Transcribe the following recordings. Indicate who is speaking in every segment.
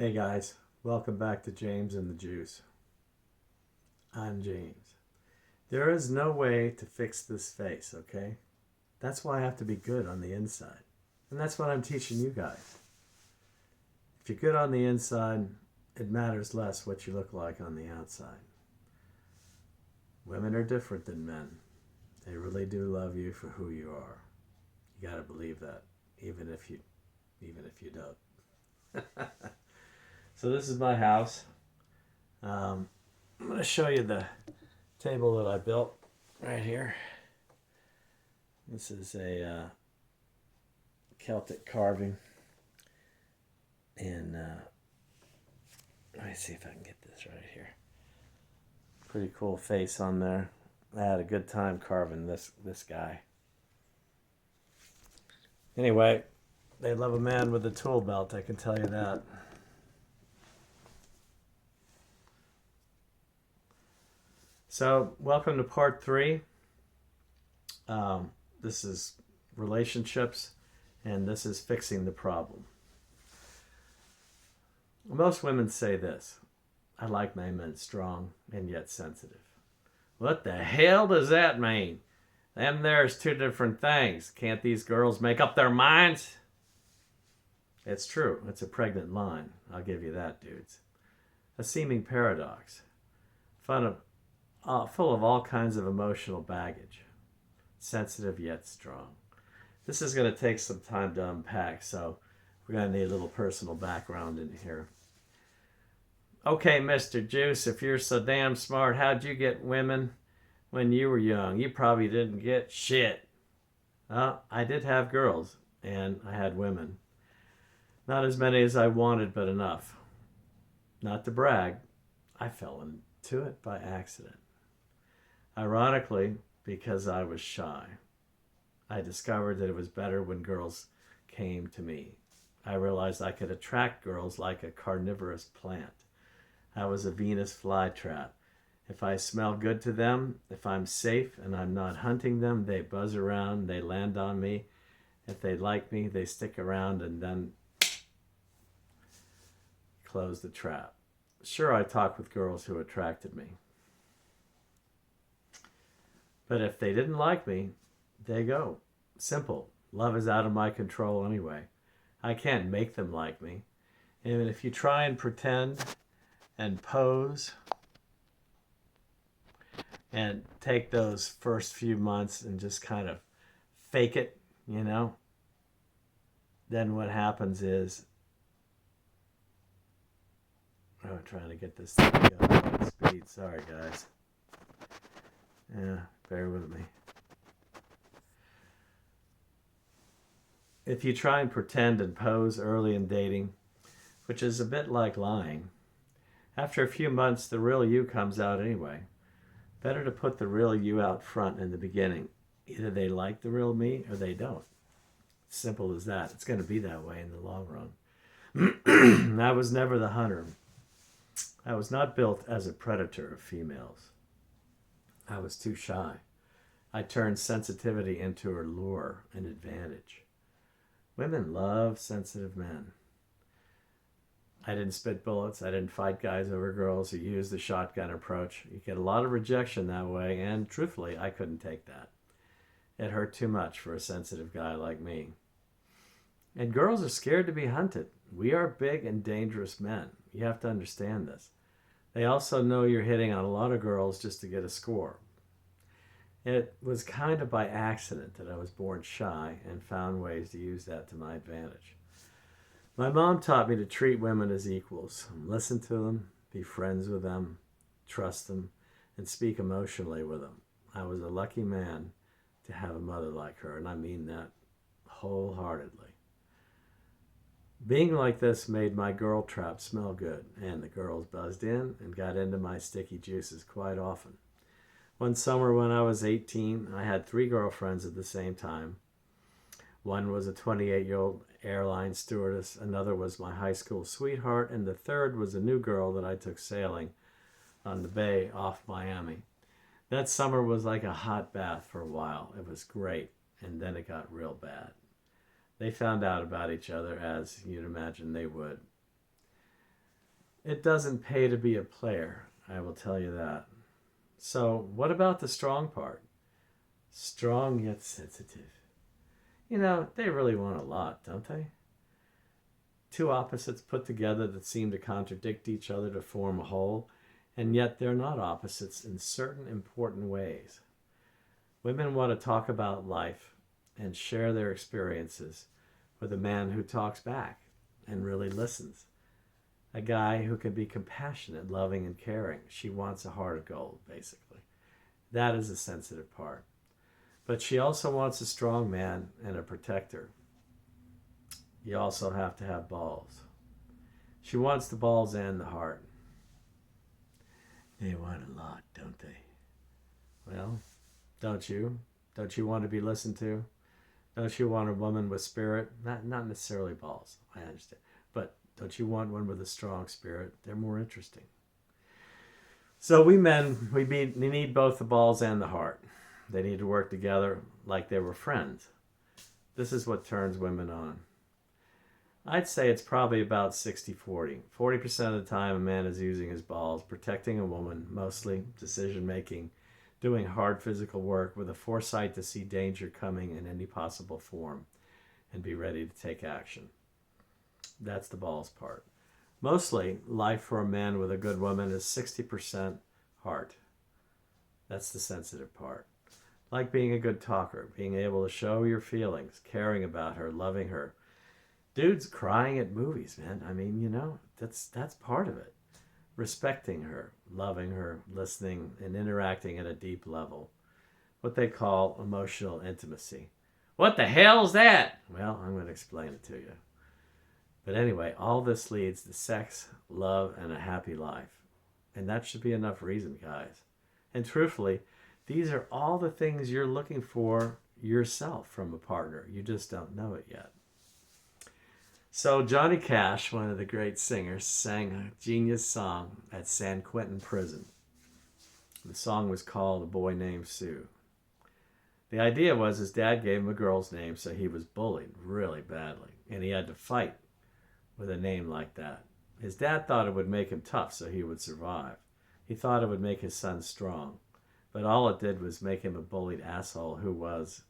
Speaker 1: Hey guys, welcome back to James and the Juice. I'm James. There is no way to fix this face, okay? That's why I have to be good on the inside. And that's what I'm teaching you guys. If you're good on the inside, it matters less what you look like on the outside. Women are different than men. They really do love you for who you are. You gotta believe that, even if you don't. So this is my house. I'm going to show you the table that I built right here. This is a Celtic carving, and let me see if I can get this right here. Pretty cool face on there. I had a good time carving this guy. Anyway, they love a man with a tool belt, I can tell you that. So, welcome to part 3. This is relationships, and this is fixing the problem. Most women say this: I like my men strong and yet sensitive. What the hell does that mean? Them there's two different things. Can't these girls make up their minds? It's true. It's a pregnant line. I'll give you that, dudes. A seeming paradox. Full of all kinds of emotional baggage. Sensitive yet strong. This is going to take some time to unpack, so we're going to need a little personal background in here. Okay, Mr. Juice, if you're so damn smart, how'd you get women when you were young? You probably didn't get shit. I did have girls, and I had women. Not as many as I wanted, but enough. Not to brag, I fell into it by accident. Ironically, because I was shy. I discovered that it was better when girls came to me. I realized I could attract girls like a carnivorous plant. I was a Venus flytrap. If I smell good to them, if I'm safe and I'm not hunting them, they buzz around, they land on me. If they like me, they stick around and then close the trap. Sure, I talked with girls who attracted me. But if they didn't like me, they go. Simple. Love is out of my control anyway. I can't make them like me. And if you try and pretend and pose and take those first few months and just kind of fake it, then what happens is, I'm trying to get this thing going at speed. Sorry, guys. Yeah, bear with me. If you try and pretend and pose early in dating, which is a bit like lying, after a few months, the real you comes out anyway. Better to put the real you out front in the beginning. Either they like the real me or they don't. Simple as that. It's going to be that way in the long run. I was never the hunter. I was not built as a predator of females. I was too shy. I turned sensitivity into a lure, an advantage. Women love sensitive men. I didn't spit bullets. I didn't fight guys over girls who used the shotgun approach. You get a lot of rejection that way, and truthfully, I couldn't take that. It hurt too much for a sensitive guy like me. And girls are scared to be hunted. We are big and dangerous men. You have to understand this. They also know you're hitting on a lot of girls just to get a score. It was kind of by accident that I was born shy and found ways to use that to my advantage. My mom taught me to treat women as equals, listen to them, be friends with them, trust them, and speak emotionally with them. I was a lucky man to have a mother like her, and I mean that wholeheartedly. Being like this made my girl trap smell good, and the girls buzzed in and got into my sticky juices quite often. One summer when I was 18, I had 3 girlfriends at the same time. One was a 28-year-old airline stewardess, another was my high school sweetheart, and the third was a new girl that I took sailing on the bay off Miami. That summer was like a hot bath for a while. It was great, and then it got real bad. They found out about each other, as you'd imagine they would. It doesn't pay to be a player, I will tell you that. So, what about the strong part? Strong yet sensitive. They really want a lot, don't they? Two opposites put together that seem to contradict each other to form a whole, and yet they're not opposites in certain important ways. Women want to talk about life and share their experiences with a man who talks back and really listens. A guy who can be compassionate, loving, and caring. She wants a heart of gold, basically. That is the sensitive part. But she also wants a strong man and a protector. You also have to have balls. She wants the balls and the heart. They want a lot, don't they? Well, don't you? Don't you want to be listened to? Don't you want a woman with spirit? Not necessarily balls, I understand. But don't you want one with a strong spirit? They're more interesting. So we men, we need both the balls and the heart. They need to work together like they were friends. This is what turns women on. I'd say it's probably about 60-40. 40% of the time a man is using his balls, protecting a woman, mostly decision-making, doing hard physical work with a foresight to see danger coming in any possible form and be ready to take action. That's the balls part. Mostly, life for a man with a good woman is 60% heart. That's the sensitive part. Like being a good talker, being able to show your feelings, caring about her, loving her. Dudes crying at movies, man. I mean, that's part of it. Respecting her, loving her, listening, and interacting at a deep level. What they call emotional intimacy. What the hell's that? Well, I'm going to explain it to you. But anyway, all this leads to sex, love, and a happy life. And that should be enough reason, guys. And truthfully, these are all the things you're looking for yourself from a partner. You just don't know it yet. So Johnny Cash, one of the great singers, sang a genius song at San Quentin prison. The song was called A Boy Named Sue. The idea was his dad gave him a girl's name, so he was bullied really badly, and he had to fight with a name like that. His dad thought it would make him tough so he would survive. He thought it would make his son strong, but all it did was make him a bullied asshole who was,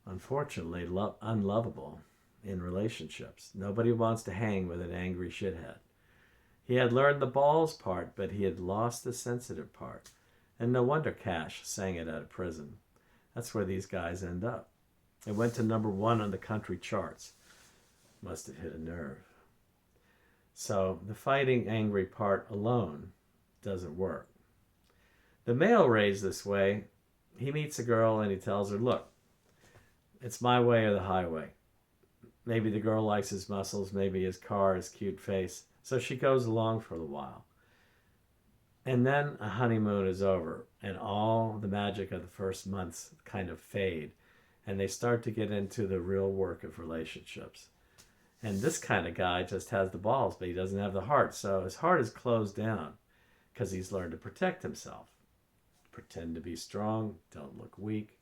Speaker 1: unfortunately, unlovable in relationships. Nobody wants to hang with an angry shithead. He had learned the balls part, but he had lost the sensitive part. And no wonder Cash sang it at a prison. That's where these guys end up. It went to #1 on the country charts. Must have hit a nerve. So the fighting angry part alone doesn't work. The male raised this way, he meets a girl and he tells her, look, it's my way or the highway. Maybe the girl likes his muscles, maybe his car, his cute face. So she goes along for a while. And then a honeymoon is over, and all the magic of the first months kind of fade, and they start to get into the real work of relationships. And this kind of guy just has the balls, but he doesn't have the heart. So his heart is closed down because he's learned to protect himself. Pretend to be strong, don't look weak.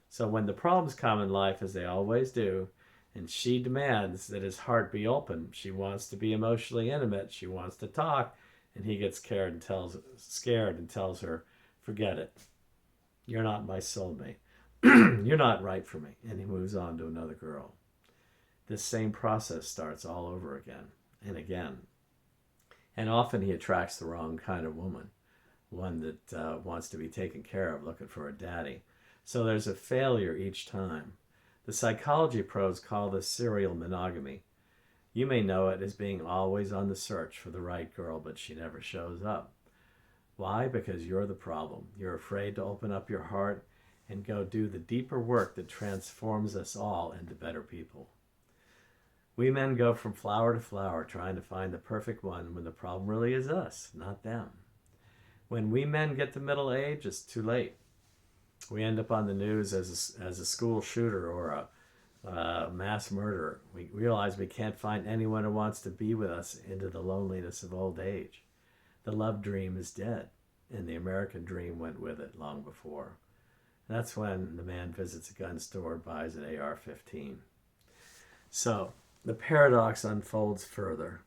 Speaker 1: So when the problems come in life, as they always do, and she demands that his heart be open, she wants to be emotionally intimate, she wants to talk, and he gets scared and tells her, forget it. You're not my soulmate. You're not right for me. And he moves on to another girl. This same process starts all over again and again. And often he attracts the wrong kind of woman, one that wants to be taken care of, looking for a daddy. So there's a failure each time. The psychology pros call this serial monogamy. You may know it as being always on the search for the right girl, but she never shows up. Why? Because you're the problem. You're afraid to open up your heart and go do the deeper work that transforms us all into better people. We men go from flower to flower trying to find the perfect one when the problem really is us, not them. When we men get to middle age, it's too late. We end up on the news as a school shooter or a mass murderer. We realize we can't find anyone who wants to be with us into the loneliness of old age. The love dream is dead, and the American dream went with it long before. That's when the man visits a gun store, buys an AR-15. So the paradox unfolds further.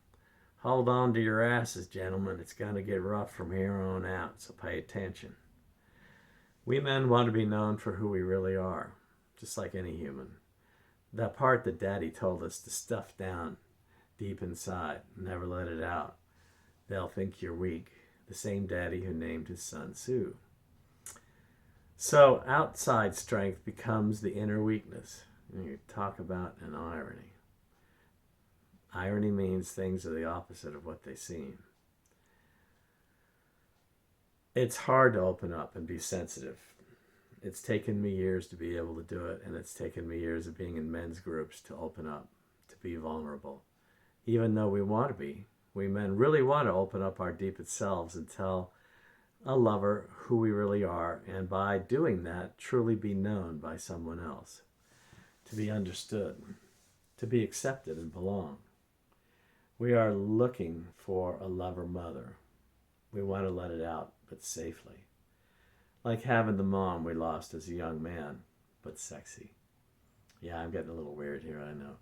Speaker 1: Hold on to your asses, gentlemen. It's going to get rough from here on out, so pay attention. We men want to be known for who we really are, just like any human. That part that Daddy told us to stuff down deep inside, never let it out. They'll think you're weak. The same Daddy who named his son Sue. So outside strength becomes the inner weakness. You talk about an irony. Irony means things are the opposite of what they seem. It's hard to open up and be sensitive. It's taken me years to be able to do it, and it's taken me years of being in men's groups to open up, to be vulnerable. Even though we want to be, we men really want to open up our deepest selves and tell a lover who we really are, and by doing that, truly be known by someone else, to be understood, to be accepted and belong. We are looking for a lover mother. We want to let it out, but safely. Like having the mom we lost as a young man, but sexy. Yeah, I'm getting a little weird here, I know.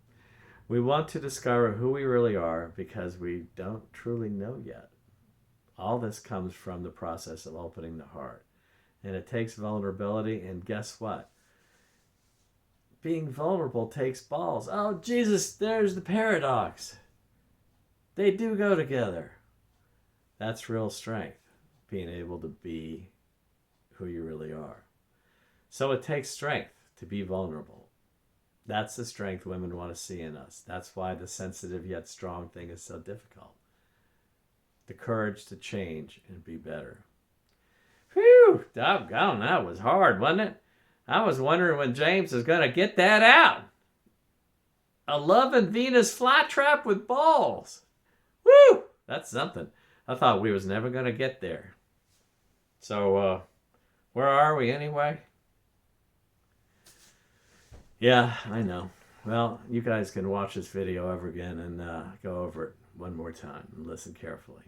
Speaker 1: We want to discover who we really are because we don't truly know yet. All this comes from the process of opening the heart. And it takes vulnerability, and guess what? Being vulnerable takes balls. Oh, Jesus, there's the paradox. They do go together. That's real strength, being able to be who you really are. So it takes strength to be vulnerable. That's the strength women want to see in us. That's why the sensitive yet strong thing is so difficult. The courage to change and be better. Whew, doggone, that was hard, wasn't it? I was wondering when James was going to get that out. A Love and Venus flytrap with balls. Woo! That's something. I thought we was never going to get there. So, where are we anyway? Yeah, I know. Well, you guys can watch this video over again and go over it one more time and listen carefully.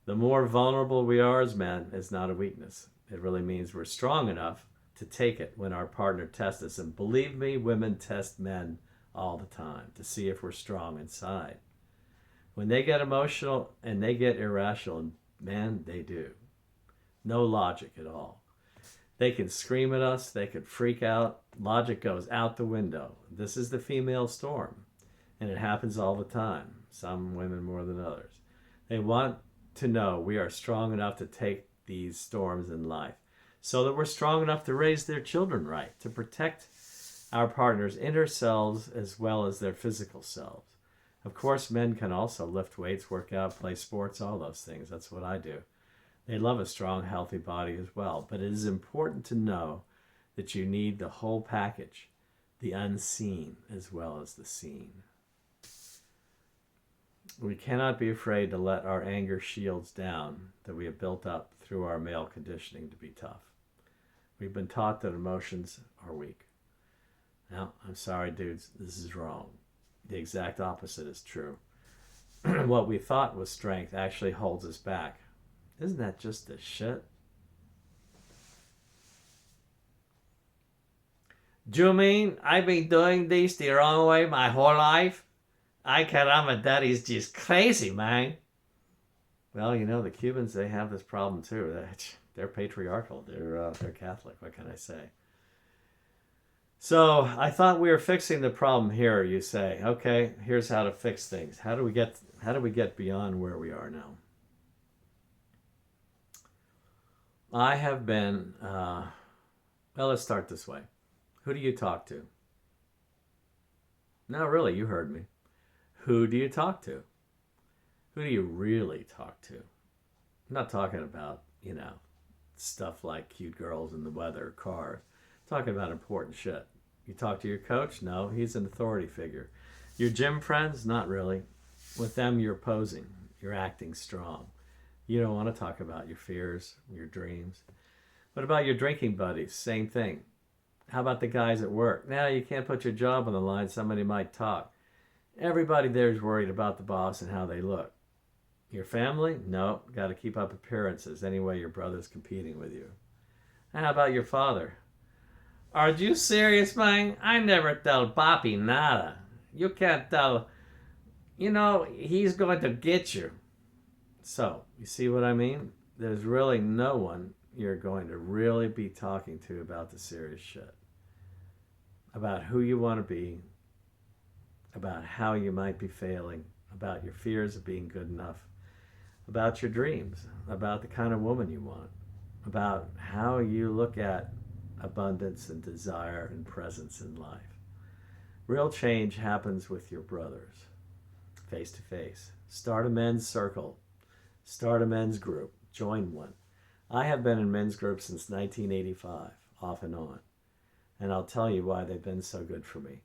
Speaker 1: The more vulnerable we are as men is not a weakness. It really means we're strong enough to take it when our partner tests us. And believe me, women test men all the time to see if we're strong inside. When they get emotional and they get irrational, man, they do. No logic at all. They can scream at us. They can freak out. Logic goes out the window. This is the female storm. And it happens all the time. Some women more than others. They want to know we are strong enough to take these storms in life so that we're strong enough to raise their children right, to protect our partner's inner selves as well as their physical selves. Of course, men can also lift weights, work out, play sports, all those things. That's what I do. They love a strong, healthy body as well. But it is important to know that you need the whole package, the unseen as well as the seen. We cannot be afraid to let our anger shields down that we have built up through our male conditioning to be tough. We've been taught that emotions are weak. Now, I'm sorry, dudes, this is wrong. The exact opposite is true. What we thought was strength actually holds us back. Isn't that just the shit? Do you mean I've been doing this the wrong way my whole life? Ay caramba, daddy's just crazy, man. Well, you know, the Cubans, they have this problem too. They're patriarchal. They're Catholic. What can I say? So I thought we were fixing the problem here, you say. Okay, here's how to fix things. How do we get beyond where we are now? I have been, well, let's start this way. Who do you talk to? No, really, you heard me. Who do you talk to? Who do you really talk to? I'm not talking about, stuff like cute girls in the weather, cars. I'm talking about important shit. You talk to your coach? No, he's an authority figure. Your gym friends? Not really. With them, you're posing. You're acting strong. You don't want to talk about your fears, your dreams. What about your drinking buddies? Same thing. How about the guys at work? Now, you can't put your job on the line. Somebody might talk. Everybody there is worried about the boss and how they look. Your family? No, got to keep up appearances. Anyway, your brother's competing with you. How about your father? Are you serious, man? I never tell Papi nada. You can't tell he's going to get you. So, you see what I mean? There's really no one you're going to really be talking to about the serious shit. About who you want to be, about how you might be failing, about your fears of being good enough, about your dreams, about the kind of woman you want, about how you look at abundance and desire and presence in life. Real change happens with your brothers, face to face. Start a men's circle. Start a men's group. Join one. I have been in men's groups since 1985, off and on. And I'll tell you why they've been so good for me.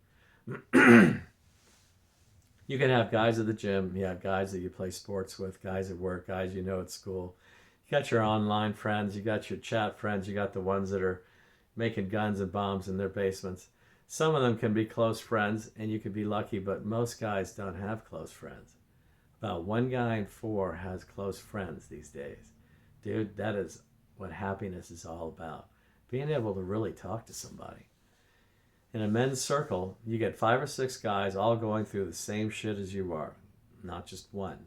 Speaker 1: You can have guys at the gym, you have guys that you play sports with, guys at work, guys you know at school. You got your online friends, you got your chat friends, you got the ones that are making guns and bombs in their basements. Some of them can be close friends, and you could be lucky, but most guys don't have close friends. About 1 guy in 4 has close friends these days. Dude, that is what happiness is all about. Being able to really talk to somebody. In a men's circle, you get 5 or 6 guys all going through the same shit as you are, not just one.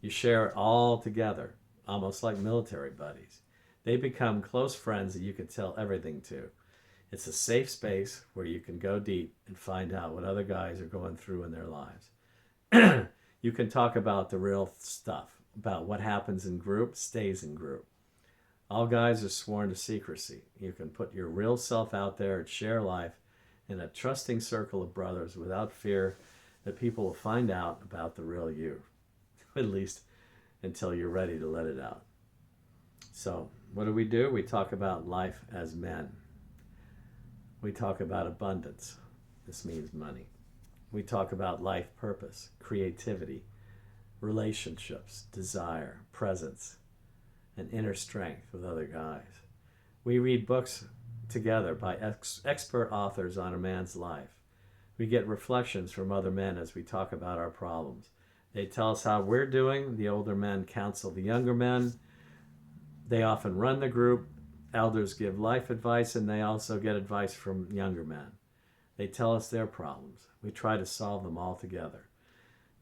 Speaker 1: You share it all together, almost like military buddies. They become close friends that you can tell everything to. It's a safe space where you can go deep and find out what other guys are going through in their lives. You can talk about the real stuff, about what happens in group stays in group. All guys are sworn to secrecy. You can put your real self out there and share life in a trusting circle of brothers without fear that people will find out about the real you, at least until you're ready to let it out. So what do? We talk about life as men. We talk about abundance. This means money. We talk about life purpose, creativity, relationships, desire, presence, and inner strength with other guys. We read books together by expert authors on a man's life. We get reflections from other men as we talk about our problems. They tell us how we're doing. The older men counsel the younger men. They often run the group. Elders give life advice, and they also get advice from younger men. They tell us their problems. We try to solve them all together.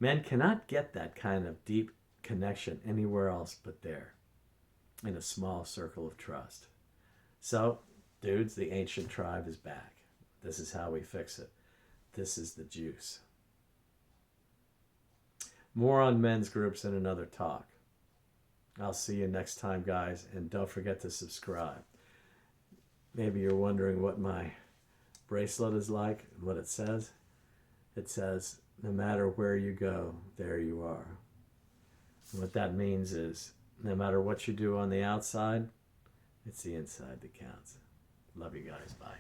Speaker 1: Men cannot get that kind of deep connection anywhere else but there, in a small circle of trust. So, dudes, the ancient tribe is back. This is how we fix it. This is the juice. More on men's groups in another talk. I'll see you next time, guys, and don't forget to subscribe. Maybe you're wondering what my bracelet is like and what it says. It says, no matter where you go, there you are. And what that means is, no matter what you do on the outside, it's the inside that counts. Love you guys. Bye.